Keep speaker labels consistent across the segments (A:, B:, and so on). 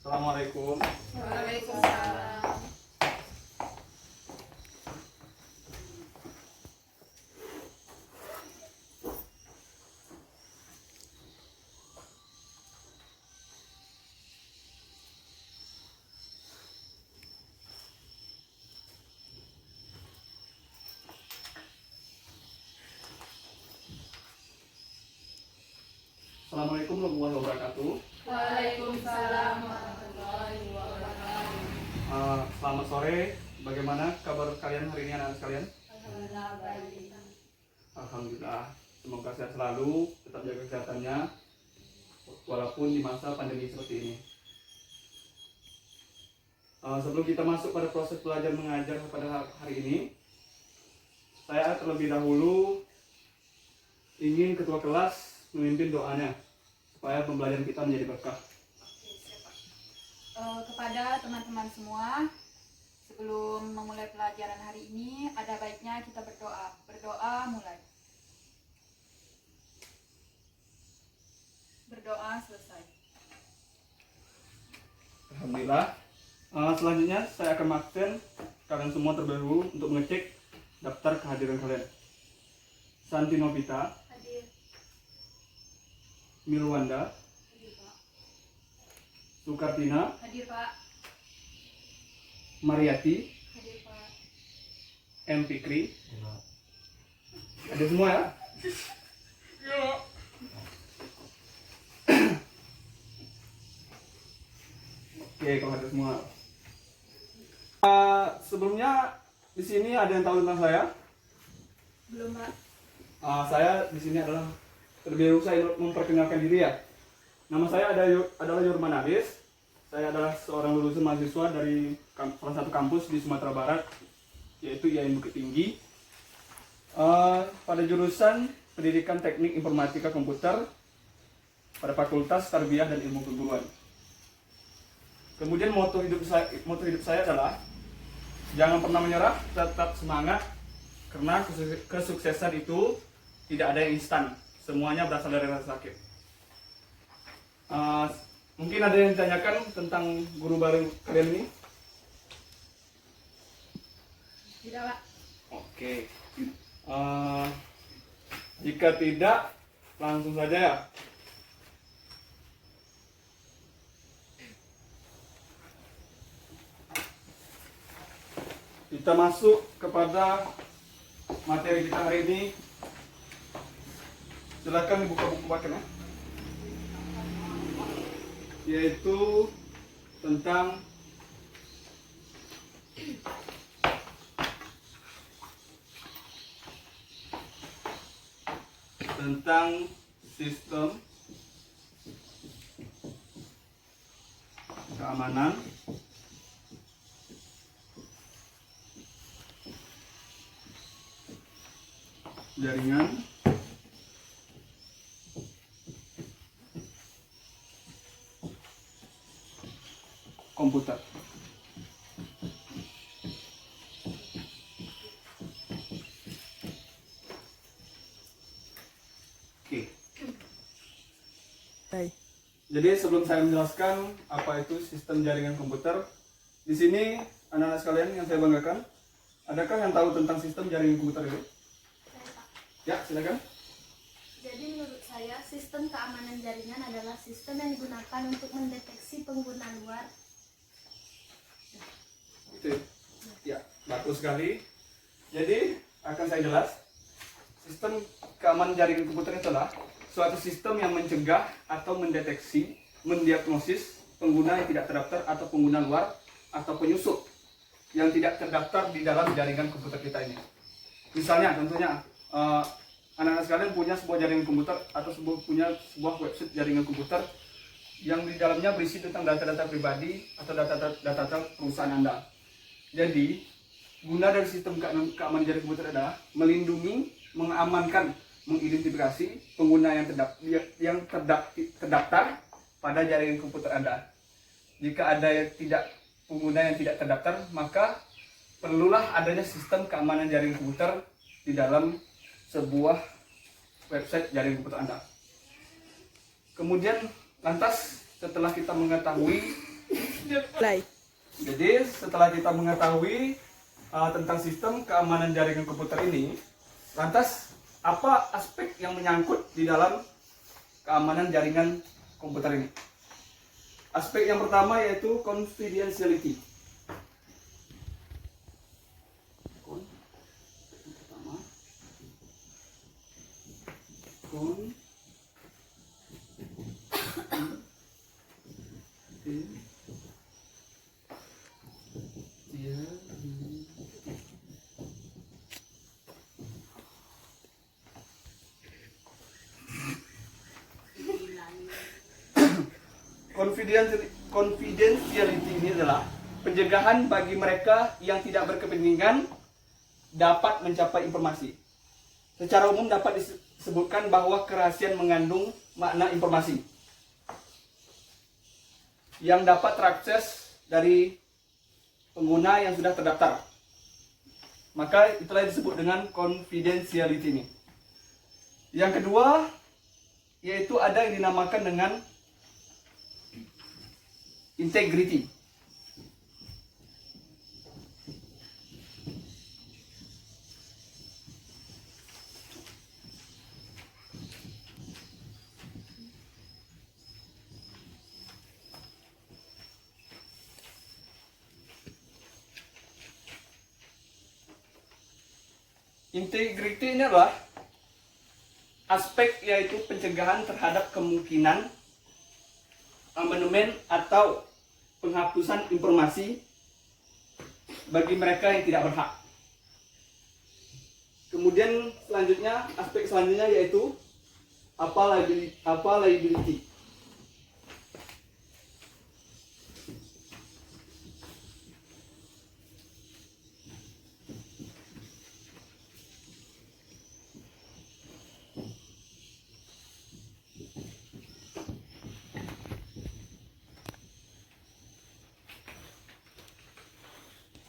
A: Assalamualaikum.
B: Waalaikumsalam.
A: Assalamualaikum warahmatullahi wabarakatuh.
B: Waalaikumsalam warahmatullahi wabarakatuh.
A: Selamat sore. Bagaimana kabar kalian hari ini anak-anak sekalian?
B: Alhamdulillah baik.
A: Alhamdulillah. Semoga sehat selalu, tetap jaga kesehatannya walaupun di masa pandemi seperti ini. Sebelum kita masuk pada proses belajar mengajar pada hari ini, saya terlebih dahulu ingin ketua kelas memimpin doanya supaya pembelajaran kita menjadi berkah.
B: Kepada teman-teman semua, sebelum memulai pelajaran hari ini, ada baiknya kita berdoa. Berdoa mulai. Berdoa selesai.
A: Alhamdulillah. Selanjutnya saya akan absen kalian semua terlebih dahulu untuk mengecek daftar kehadiran kalian. Santi Novita,
B: Hadir.
A: Milwanda,
B: Hadir Pak.
A: Sukartina,
B: Hadir Pak.
A: Mariati,
B: Hadir Pak.
A: M. Fikri. Ada semua ya? Oke, kalau ada semua. Sebelumnya di sini ada yang tahu tentang saya?
B: Belum Pak.
A: Saya di sini adalah terlebih dahulu saya memperkenalkan diri ya. Nama saya adalah Yurman Aris. Saya adalah seorang lulusan mahasiswa dari salah satu kampus di Sumatera Barat, yaitu IAIN Bukit Tinggi. Pada jurusan Pendidikan Teknik Informatika Komputer pada Fakultas Tarbiyah dan Ilmu Keguruan. Kemudian moto hidup saya adalah jangan pernah menyerah, tetap semangat, karena kesuksesan itu tidak ada yang instan, semuanya berasal dari rasa sakit. Mungkin ada yang ditanyakan tentang guru baru kalian ini?
B: Tidak Pak.
A: Oke. Jika tidak, langsung saja ya. Kita masuk kepada materi kita hari ini. Silakan dibuka buku pakai ya. Yaitu tentang sistem keamanan jaringan komputer. Oke. Jadi sebelum saya menjelaskan apa itu sistem jaringan komputer, di sini anak-anak sekalian yang saya banggakan, adakah yang tahu tentang sistem jaringan komputer itu? Ya, silakan.
C: Jadi menurut saya sistem keamanan jaringan adalah sistem yang digunakan untuk mendeteksi pengguna luar.
A: Itu ya, bagus sekali. Jadi akan saya jelas, sistem keamanan jaringan komputer itu adalah suatu sistem yang mencegah atau mendeteksi, mendiagnosis pengguna yang tidak terdaftar atau pengguna luar atau penyusup yang tidak terdaftar di dalam jaringan komputer kita ini. Misalnya, contohnya, anak-anak sekalian punya sebuah jaringan komputer atau punya sebuah website jaringan komputer yang di dalamnya berisi tentang data-data pribadi atau data-data perusahaan Anda. Jadi, guna dari sistem keamanan jaringan komputer adalah melindungi, mengamankan, mengidentifikasi pengguna yang terdaftar pada jaringan komputer Anda. Jika ada pengguna yang tidak terdaftar, maka perlulah adanya sistem keamanan jaringan komputer di dalam sebuah website jaringan komputer Anda. Kemudian lantas setelah kita mengetahui
B: Mulai.
A: Jadi setelah kita mengetahui tentang sistem keamanan jaringan komputer ini, lantas apa aspek yang menyangkut di dalam keamanan jaringan komputer ini? Aspek yang pertama yaitu confidentiality. Confidentiality ini adalah pencegahan bagi mereka yang tidak berkepentingan dapat mencapai informasi. Secara umum dapat disebutkan bahwa kerahasiaan mengandung makna informasi yang dapat terakses dari pengguna yang sudah terdaftar. Maka itulah yang disebut dengan confidentiality ini. Yang kedua, yaitu ada yang dinamakan dengan integrity. Integrity ini adalah aspek yaitu pencegahan terhadap kemungkinan amandemen atau penghapusan informasi bagi mereka yang tidak berhak. Kemudian selanjutnya, aspek selanjutnya yaitu apa liability.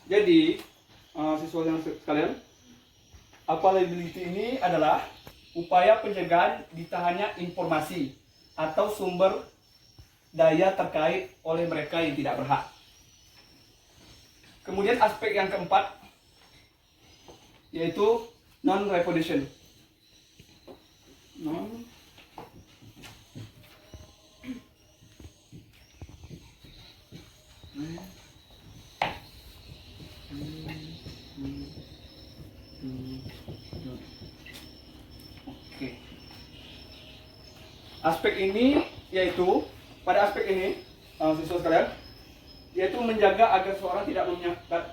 A: Jadi, siswa yang sekalian, apa liability ini adalah upaya pencegahan ditahannya informasi atau sumber daya terkait oleh mereka yang tidak berhak. Kemudian aspek yang keempat yaitu non-repudiation. Oke. Aspek ini yaitu pada aspek ini siswa sekalian yaitu menjaga agar seorang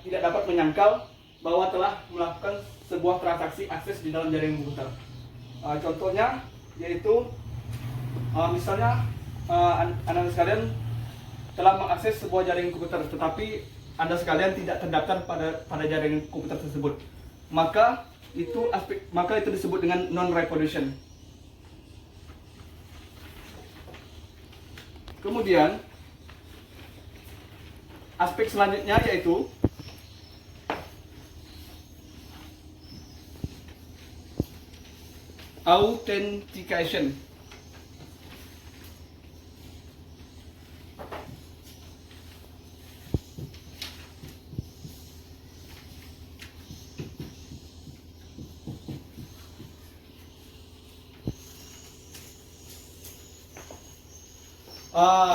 A: tidak dapat menyangkal bahwa telah melakukan sebuah transaksi akses di dalam jaringan komputer. Contohnya yaitu misalnya anak sekalian telah mengakses sebuah jaringan komputer, tetapi Anda sekalian tidak terdaftar pada jaringan komputer tersebut. Maka itu disebut dengan non-repudiation. Kemudian aspek selanjutnya yaitu authentication.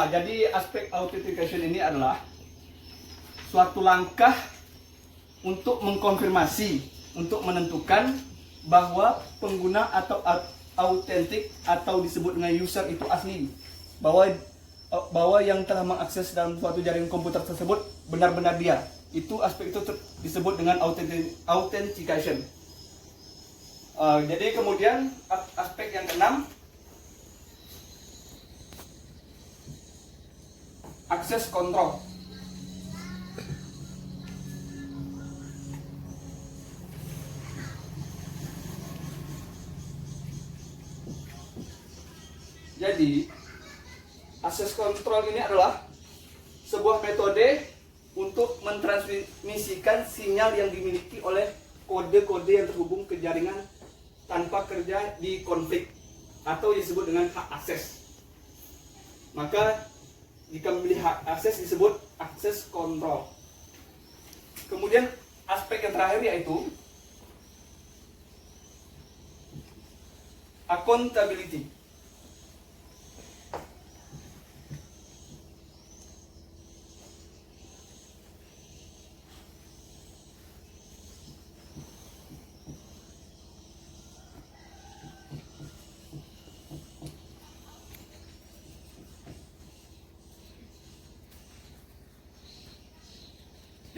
A: Jadi aspek authentication ini adalah suatu langkah untuk mengkonfirmasi, untuk menentukan bahwa pengguna atau autentik atau disebut dengan user itu asli, bahwa yang telah mengakses dalam suatu jaringan komputer tersebut benar-benar dia. Itu aspek itu disebut dengan authentication. Jadi kemudian aspek yang keenam, access control. Jadi, access control ini adalah sebuah metode untuk mentransmisikan sinyal yang dimiliki oleh kode-kode yang terhubung ke jaringan tanpa kerja di konflik atau disebut dengan hak akses. Maka jika memilih hak akses disebut akses kontrol. Kemudian aspek yang terakhir yaitu accountability.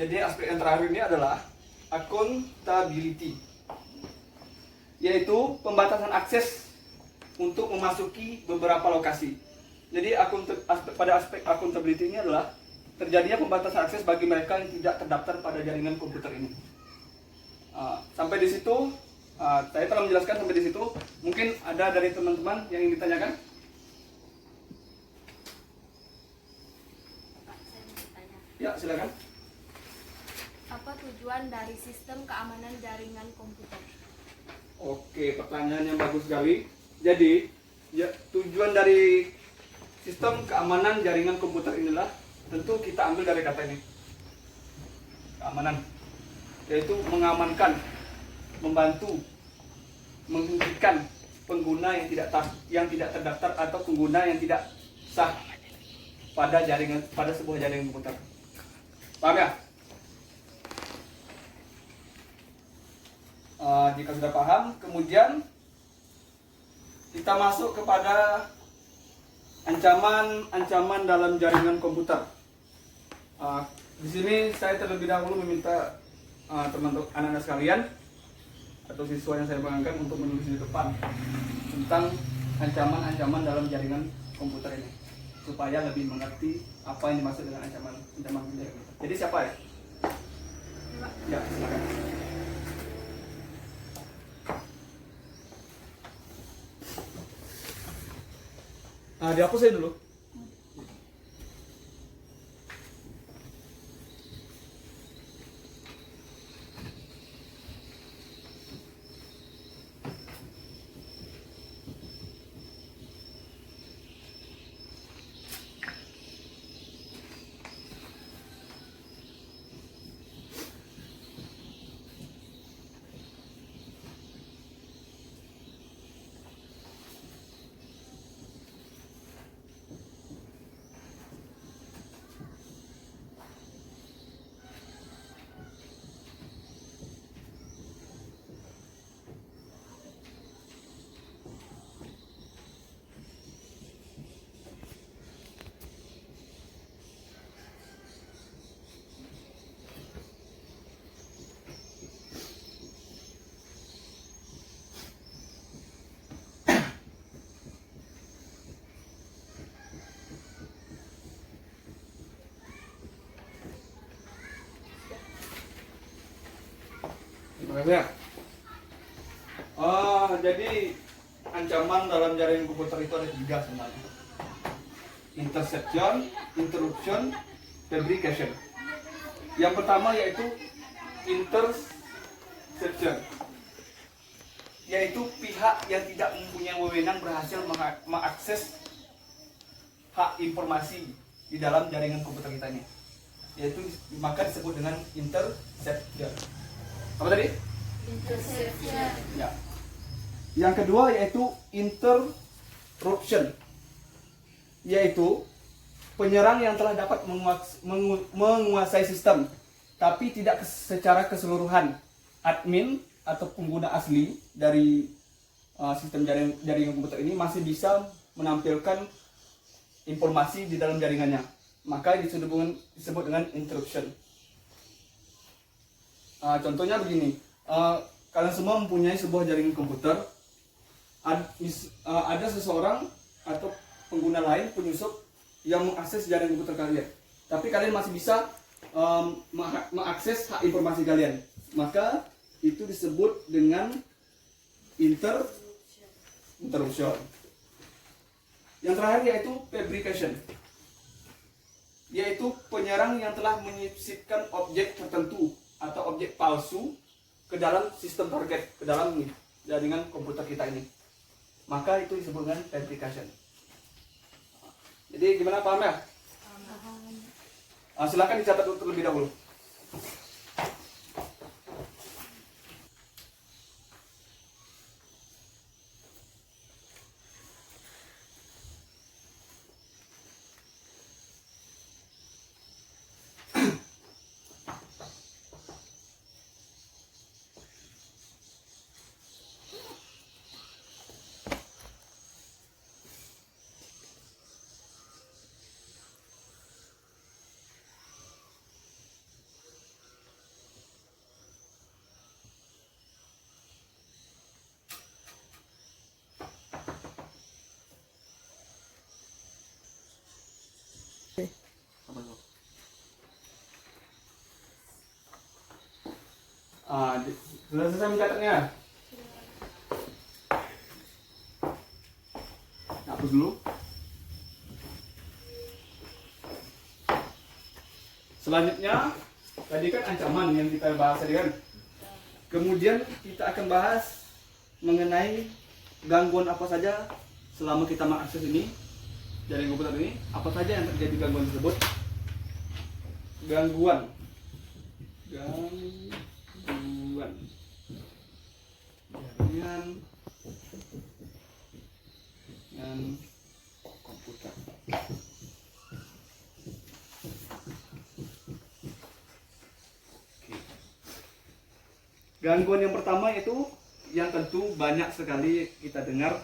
A: Jadi aspek yang terakhir ini adalah accountability, yaitu pembatasan akses untuk memasuki beberapa lokasi. Jadi pada aspek accountability ini adalah terjadinya pembatasan akses bagi mereka yang tidak terdaftar pada jaringan komputer ini. Sampai di situ, saya telah menjelaskan sampai di situ. Mungkin ada dari teman-teman yang ingin ditanyakan?
C: Pak, saya mau bertanya.
A: Ya, silakan.
C: Apa tujuan dari sistem keamanan jaringan komputer?
A: Oke, pertanyaan yang bagus sekali. Jadi, ya, tujuan dari sistem keamanan jaringan komputer inilah tentu kita ambil dari kata ini. Keamanan, yaitu mengamankan, membantu, menghentikan pengguna yang tidak terdaftar atau pengguna yang tidak sah pada sebuah jaringan komputer. Paham ya? Jika sudah paham, kemudian kita masuk kepada ancaman dalam jaringan komputer. Di sini saya terlebih dahulu meminta teman-teman anak-anak sekalian atau siswa yang saya banggakan untuk menulis di depan tentang ancaman-ancaman dalam jaringan komputer ini, supaya lebih mengerti apa yang dimaksud dengan ancaman jaringan komputer. Jadi siapa ya? Ya, silakan. Dihapus saya dulu. Terima kasih ya. Jadi ancaman dalam jaringan komputer itu ada 3 sebenarnya. Interception, interruption, fabrication. Yang pertama yaitu interception, yaitu pihak yang tidak mempunyai wewenang berhasil mengakses hak informasi di dalam jaringan komputer kita ini, yaitu maka disebut dengan interception. Apa tadi?
C: Interception.
A: Ya. Yang kedua yaitu interruption, yaitu penyerang yang telah dapat menguasai sistem, tapi tidak secara keseluruhan. Admin atau pengguna asli dari sistem jaringan komputer ini masih bisa menampilkan informasi di dalam jaringannya, maka disebut dengan interruption. Contohnya begini, kalian semua mempunyai sebuah jaringan komputer, ada seseorang atau pengguna lain, penyusup yang mengakses jaringan komputer kalian, tapi kalian masih bisa mengakses hak informasi kalian, maka itu disebut dengan interruption. Yang terakhir yaitu fabrication, yaitu penyerang yang telah menyisipkan objek tertentu atau objek palsu ke dalam sistem target, ke dalam jaringan komputer kita ini, maka itu disebut dengan fabrication. Jadi gimana, paham ya? Silakan dicatat terlebih dahulu. Sudah selesai mencatatnya? Hapus dulu. Selanjutnya, tadi kan ancaman yang kita bahas tadi kan. Kemudian kita akan bahas mengenai gangguan apa saja selama kita mengakses ini, jaringan komputer ini, apa saja yang terjadi gangguan tersebut. Gangguan jaringan dengan komputer. Gangguan yang pertama itu yang tentu banyak sekali kita dengar,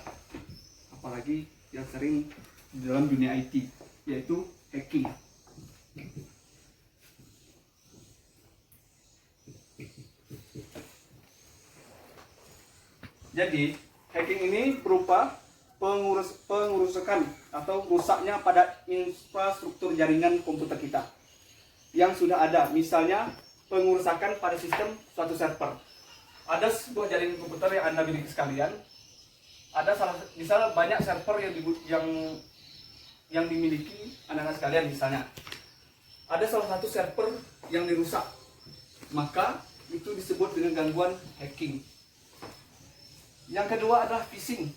A: apalagi yang sering di dalam dunia IT, yaitu hacking. Jadi, hacking ini berupa pengurusakan atau rusaknya pada infrastruktur jaringan komputer kita yang sudah ada. Misalnya, pengurusakan pada sistem suatu server. Ada sebuah jaringan komputer yang Anda miliki sekalian. Misalnya banyak server yang dimiliki anak-anak sekalian misalnya. Ada salah satu server yang dirusak. Maka itu disebut dengan gangguan hacking. Yang kedua adalah phishing.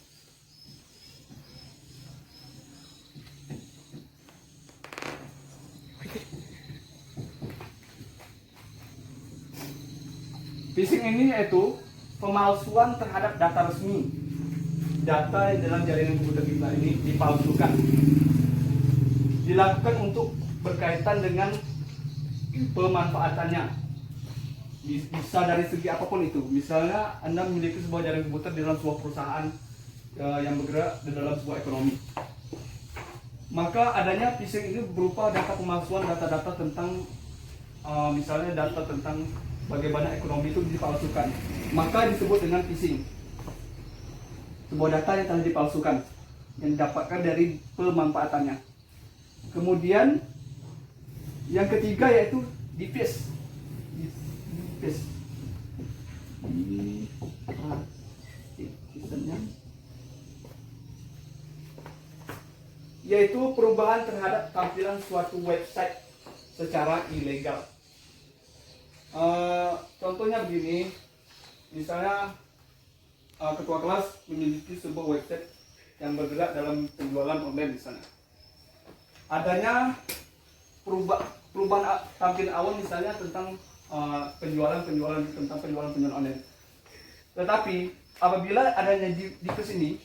A: Phishing ini yaitu pemalsuan terhadap data resmi. Data yang dalam jaringan komputer kita ini dipalsukan. Dilakukan untuk berkaitan dengan pemanfaatannya. Bisa dari segi apapun itu. Misalnya Anda memiliki sebuah jaringan komputer di dalam sebuah perusahaan yang bergerak di dalam sebuah ekonomi. Maka adanya phishing ini berupa data pemalsuan data-data tentang misalnya data tentang bagaimana ekonomi itu dipalsukan. Maka disebut dengan phishing. Sebuah data yang telah dipalsukan yang didapatkan dari pemanfaatannya. Kemudian yang ketiga yaitu deepfake. Yaitu perubahan terhadap tampilan suatu website secara ilegal. Contohnya begini, misalnya ketua kelas memiliki sebuah website yang bergerak dalam penjualan online misalnya. Adanya perubahan tampilan awal misalnya tentang penjualan online. Tetapi apabila adanya di sini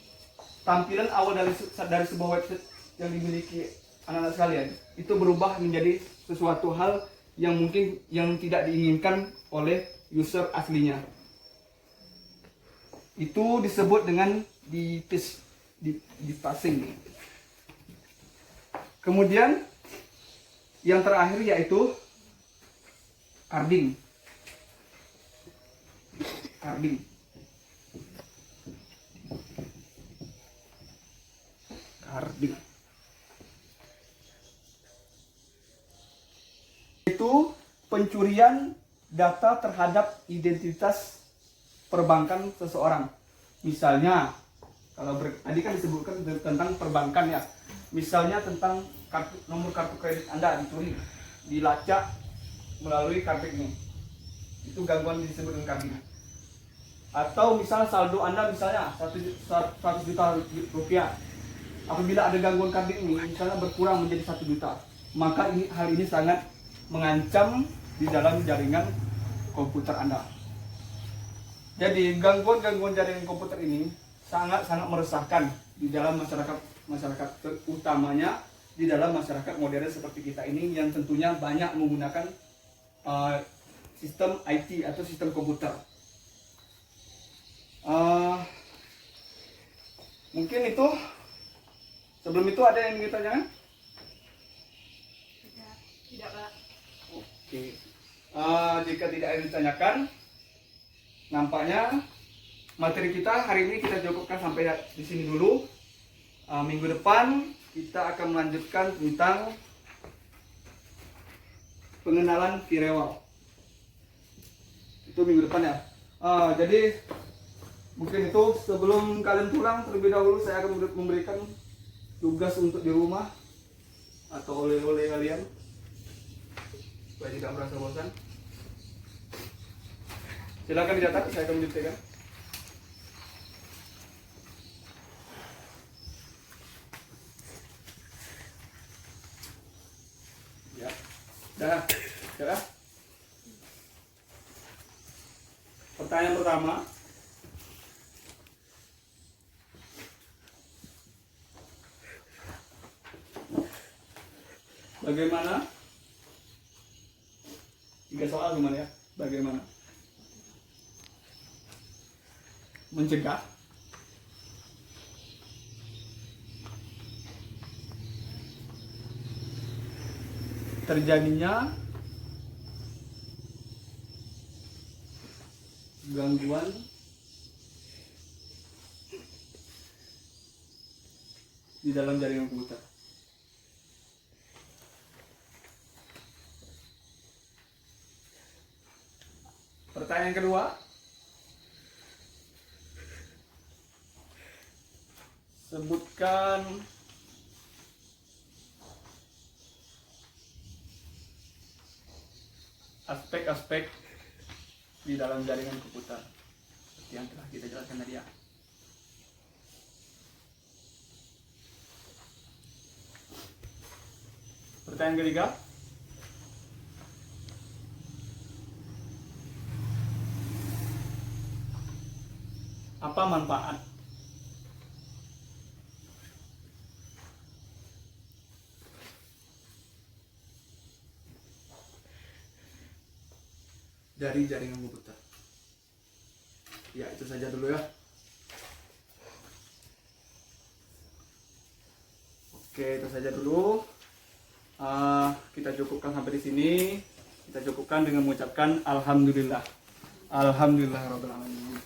A: tampilan awal dari sebuah website yang dimiliki anak-anak sekalian itu berubah menjadi sesuatu hal yang mungkin yang tidak diinginkan oleh user aslinya. Itu disebut dengan phishing. Kemudian yang terakhir yaitu carding. Itu pencurian data terhadap identitas perbankan seseorang. Misalnya, kalau tadi kan disebutkan tentang perbankan ya. Misalnya tentang nomor kartu kredit Anda dicuri, dilacak melalui kartu ini. Itu gangguan disebut dengan carding. Atau misalnya saldo Anda misalnya 100 juta rupiah. Apabila ada gangguan carding ini misalnya berkurang menjadi 1 juta, maka hal ini sangat mengancam di dalam jaringan komputer Anda. Jadi gangguan-gangguan jaringan komputer ini sangat-sangat meresahkan di dalam masyarakat utamanya di dalam masyarakat modern seperti kita ini yang tentunya banyak menggunakan sistem IT atau sistem komputer. Mungkin itu. Sebelum itu ada yang ditanyakan?
B: Tidak, Pak.
A: Oke. Jika tidak ada yang ditanyakan, nampaknya materi kita hari ini kita cukupkan sampai di sini dulu. Minggu depan kita akan melanjutkan tentang pengenalan firewall. Itu minggu depan ya. Jadi mungkin itu sebelum kalian pulang terlebih dahulu saya akan memberikan tugas untuk di rumah atau oleh-oleh kalian supaya tidak merasa bosan. Silakan dicatat, saya akan mendiktekan. Ya, dah. Pertanyaan pertama. Bagaimana? 3 soal gimana ya? Bagaimana mencegah terjadinya gangguan di dalam jaringan komputer? Pertanyaan kedua, sebutkan aspek-aspek di dalam jaringan komputer seperti yang telah kita jelaskan tadi ya. Pertanyaan ketiga, apa manfaat dari jaringan komputer? Ya, itu saja dulu ya. Oke, itu saja dulu. Kita cukupkan sampai di sini. Kita cukupkan dengan mengucapkan alhamdulillah. Alhamdulillahirabbil alamin.